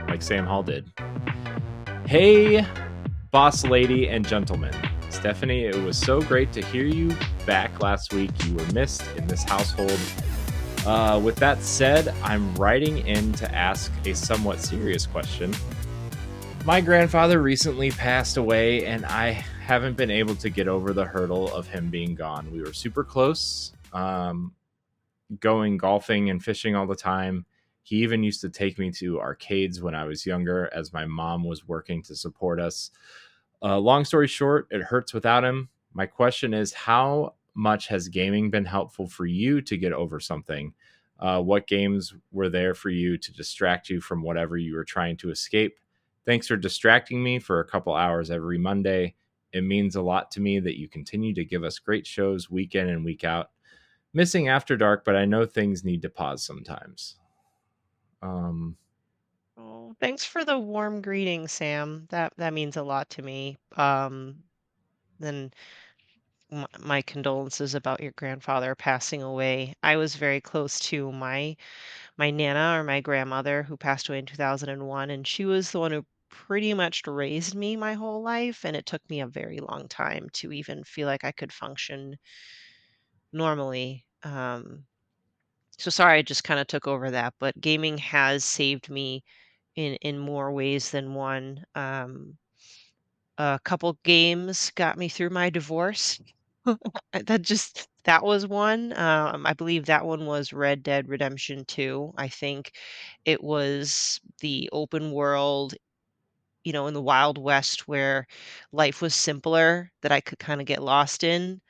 like Sam Hall did. Hey, boss lady and gentlemen. Stephanie, it was so great to hear you back last week. You were missed in this household. With that said, I'm writing in to ask a somewhat serious question. My grandfather recently passed away, and I haven't been able to get over the hurdle of him being gone. We were super close, going golfing and fishing all the time. He even used to take me to arcades when I was younger, as my mom was working to support us. Long story short, it hurts without him. My question is, how much has gaming been helpful for you to get over something? What games were there for you to distract you from whatever you were trying to escape? Thanks for distracting me for a couple hours every Monday. It means a lot to me that you continue to give us great shows week in and week out. Missing After Dark, but I know things need to pause sometimes. Um, Oh, thanks for the warm greeting, Sam. That means a lot to me. Then my condolences about your grandfather passing away. I was very close to my nana or my grandmother who passed away in 2001, and she was the one who pretty much raised me my whole life, and it took me a very long time to even feel like I could function normally. So sorry I just kind of took over that, but gaming has saved me in more ways than one. A couple games got me through my divorce. That was one. I believe that one was Red Dead Redemption 2. I think it was the open world, in the Wild West where life was simpler that I could kind of get lost in.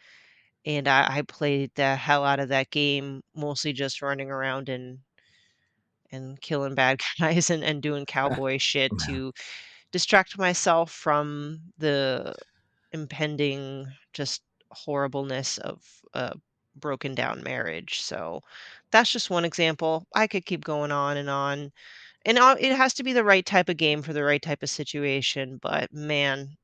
And I played the hell out of that game, mostly just running around and killing bad guys and doing cowboy shit to distract myself from the impending just horribleness of a broken down marriage. So that's just one example. I could keep going on and on. And it has to be the right type of game for the right type of situation. But man,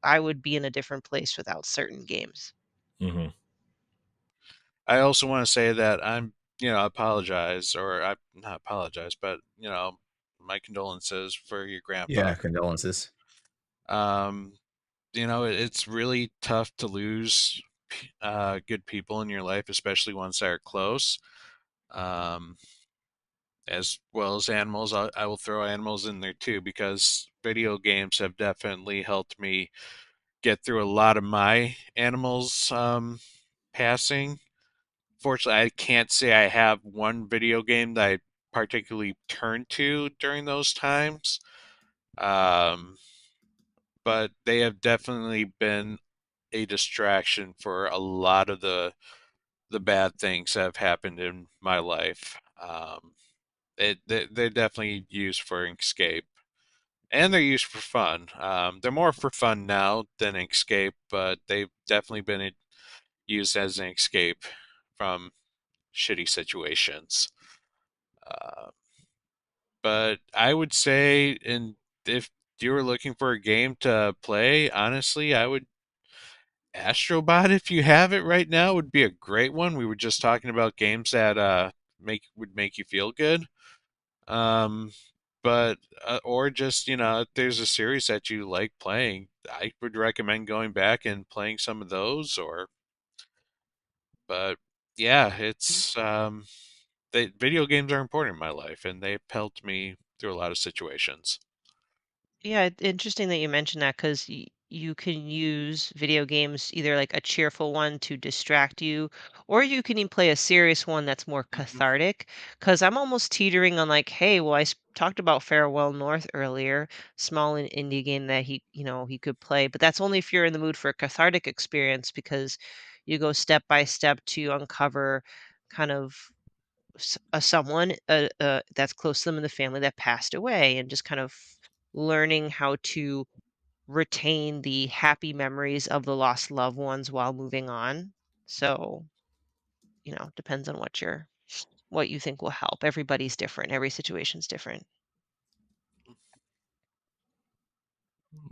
I would be in a different place without certain games. mhm. I also want to say that apologize, or I not apologize, but my condolences for your Yeah, grandfather. condolences. Um, it's really tough to lose good people in your life, especially ones that are close. Um, as well as animals, I will throw animals in there too because video games have definitely helped me get through a lot of my animals passing. Fortunately, I can't say I have one video game that I particularly turn to during those times. Um, but they have definitely been a distraction for a lot of the bad things that have happened in my life. They're definitely used for escape, and they're used for fun. They're more for fun now than escape, but they've definitely been used as an escape from shitty situations. Uh, but I would say, and if you were looking for a game to play, honestly, I would Astrobot, if you have it right now, would be a great one. We were just talking about games that make you feel good. Um, but or just if there's a series that you like playing, I would recommend going back and playing some of those. But yeah, video games are important in my life, and they've helped me through a lot of situations. Yeah, interesting that you mentioned that because you can use video games either like a cheerful one to distract you, or you can even play a serious one that's more Hmm. cathartic. Because I'm almost teetering on like, hey, well, talked about Farewell North earlier, small and indie game that he could play, but that's only if you're in the mood for a cathartic experience because you go step by step to uncover kind of someone that's close to them in the family that passed away and just kind of learning how to retain the happy memories of the lost loved ones while moving on. So, depends on what you think will help. Everybody's different. Every situation's different.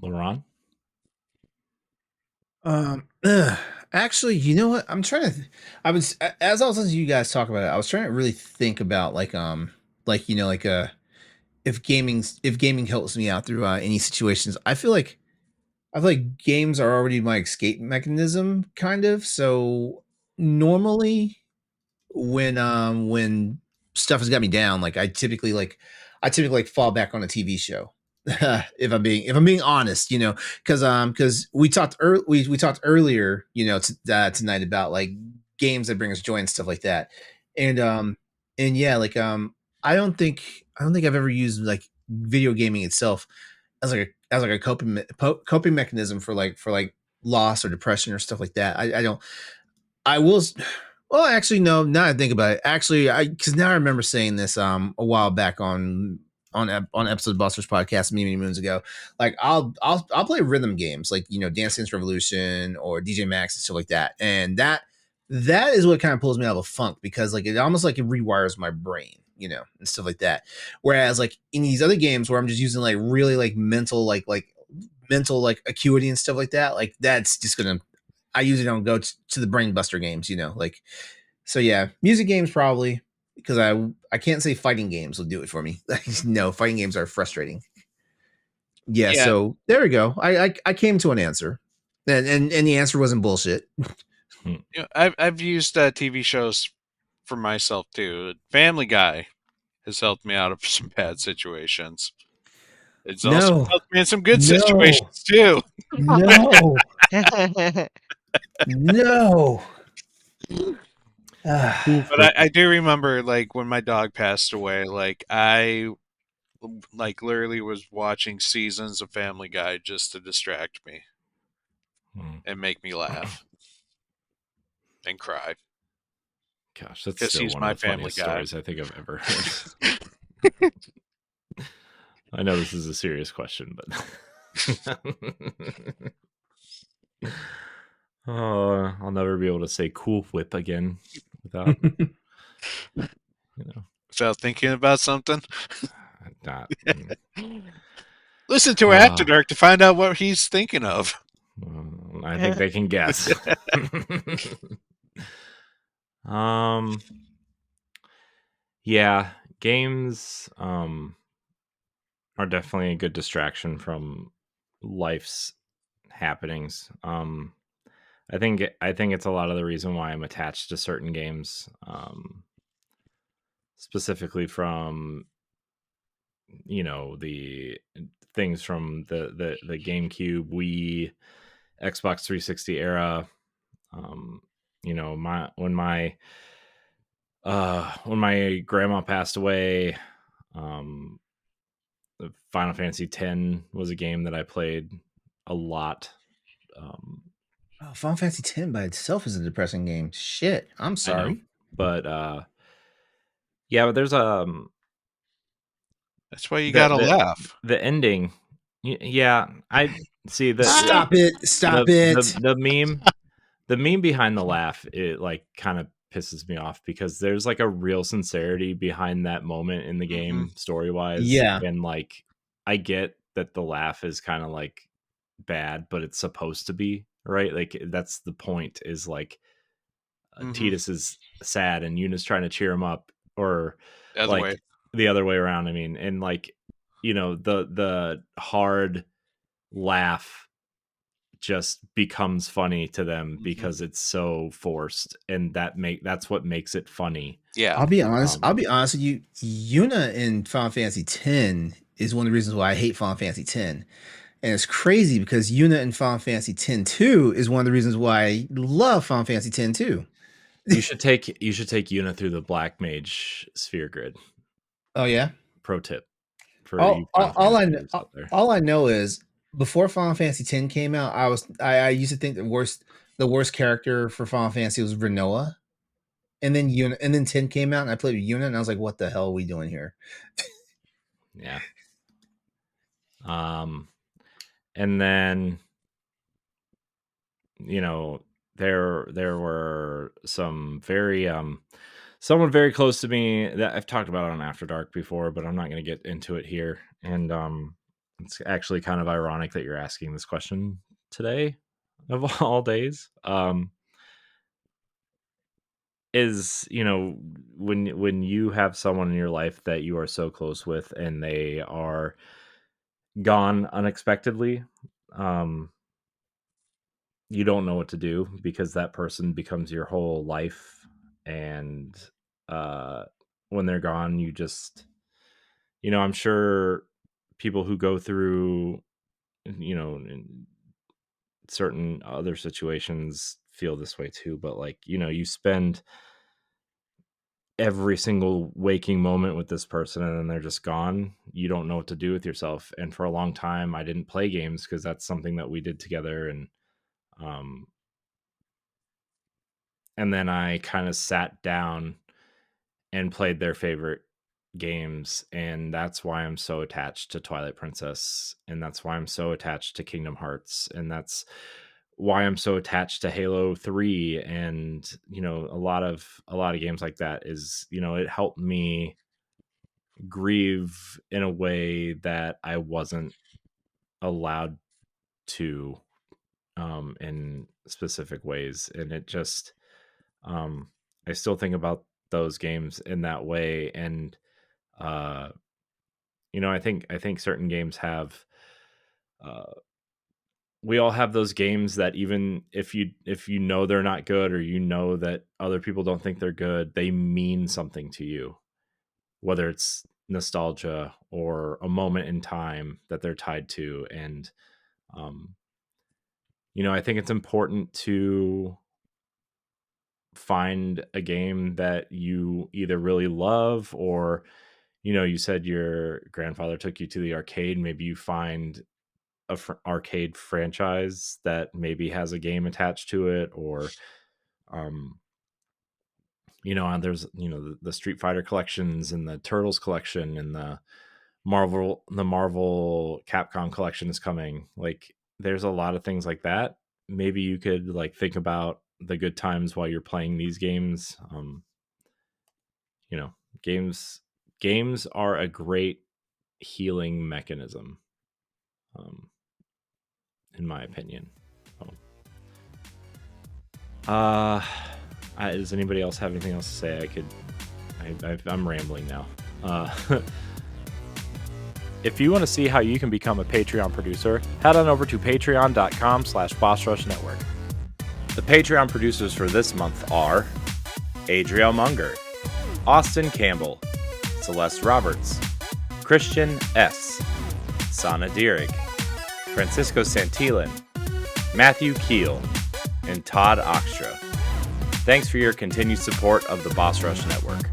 LeRon? Ugh. Actually, you know what? I'm trying to. As I was listening to you guys talk about it, I was trying to really think about like like if gaming helps me out through any situations, I feel like games are already my escape mechanism, kind of. So normally, when stuff has got me down, like I typically fall back on a TV show. If I'm being honest, because we talked earlier, tonight about like games that bring us joy and stuff like that, and yeah, like I don't think I've ever used like video gaming itself as like a coping mechanism for loss or depression or stuff like that. I don't. I will. Well, actually, no. Now I think about it, actually, because now I remember saying this a while back on episode of Busters podcast many moons ago. Like I'll play rhythm games like Dance Dance Revolution or DJ Maxx and stuff like that, and that is what kind of pulls me out of a funk because like it almost like it rewires my brain, and stuff like that. Whereas like in these other games where I'm just using like really like mental like acuity and stuff like that, like that's just gonna I usually don't go to the brain buster games, like so yeah, music games probably because I can't say fighting games will do it for me. No, fighting games are frustrating. Yeah, Yeah, so there we go. I came to an answer, and the answer wasn't bullshit. I've used TV shows for myself too. Family Guy has helped me out of some bad situations. It's also No, helped me in some good no, situations too. no, no. Ah, But I do remember like when my dog passed away, like I like literally was watching seasons of Family Guy just to distract me and make me laugh and cry Gosh, that's because still he's one of my the family funniest guy. stories I think I've ever heard. I know this is a serious question, but oh, I'll never be able to say "Cool Whip" again without Without thinking about something, not. listen to After Uh, Dark to find out what he's thinking of. I think they can guess. um, yeah, games are definitely a good distraction from life's happenings. I think it's a lot of the reason why I'm attached to certain games, specifically from the things from the GameCube, Wii, Xbox 360 era. Um, my when my grandma passed away, um, Final Fantasy X was a game that I played a lot. Um, oh, Final Fantasy X by itself is a depressing game. Shit, I'm I know, sorry. but yeah, but there's That's why you the gotta laugh. the ending. Yeah, I see Stop it! the Stop the it! the meme the meme behind the laugh, it like kind of pisses me off because there's like a real sincerity behind that moment in the Hmm. game story wise, Yeah. and like I get that the laugh is kind of like bad, but it's supposed to be right. Like that's the point. Is like Hmm. Titus is sad and Yuna's trying to cheer him up, or The other way. like the other way around. I mean, and like the hard laugh just becomes funny to them Hmm. because it's so forced, and that's what makes it funny. Yeah. I'll be honest. I'll Um, be honest with you. Yuna in Final Fantasy X is one of the reasons why I hate Final Fantasy X, and it's crazy because Yuna in Final Fantasy X too is one of the reasons why I love Final Fantasy X too. you should take Yuna through the Black Mage Sphere Grid. Oh yeah. Pro tip for you All, all, Final all Fantasy I kn- players out there. all I know is before Final Fantasy X came out, I used to think the worst character for Final Fantasy was Renoa, and then Yuna, and then 10 came out, and I played with Yuna, and I was like, what the hell are we doing here? Yeah. Um, and then you know there were someone very close to me that I've talked about on After Dark before, but I'm not going to get into it here. And it's actually kind of ironic that you're asking this question today of all days. is, when you have someone in your life that you are so close with and they are gone unexpectedly, um, you don't know what to do because that person becomes your whole life. And uh, when they're gone, you just, I'm sure people who go through, in certain other situations feel this way too. But like, you spend every single waking moment with this person and then they're just gone. You don't know what to do with yourself. And for a long time, I didn't play games because that's something that we did together. Um, and then I kind of sat down and played their favorite games, and that's why I'm so attached to Twilight Princess, and that's why I'm so attached to Kingdom Hearts, and that's why I'm so attached to Halo 3, and a lot of games like that. Is, it helped me grieve in a way that I wasn't allowed to, in specific ways. And it just, um I still think about those games in that way. And uh I think certain games have, uh we all have those games that even if you know they're not good, or that other people don't think they're good, they mean something to you, whether it's nostalgia or a moment in time that they're tied to. And um I think it's important to find a game that you either really love, or you said your grandfather took you to the arcade. Maybe you find a arcade franchise that maybe has a game attached to it. Or um there's the Street Fighter collections and the Turtles collection and the Marvel Capcom collection is coming. Like, there's a lot of things like that. Maybe you could like think about the good times while you're playing these games. You know, games are a great healing mechanism, um, in my opinion. Um, uh, does anybody else have anything else to say? I'm rambling now. If you want to see how you can become a Patreon producer, head on over to patreon.com/BossRushNetwork. The Patreon producers for this month are Adriel Munger, Austin Campbell, Celeste Roberts, Christian S., Sana Dierig, Francisco Santillan, Matthew Keel, and Todd Oxtra. Thanks for your continued support of the Boss Rush Network.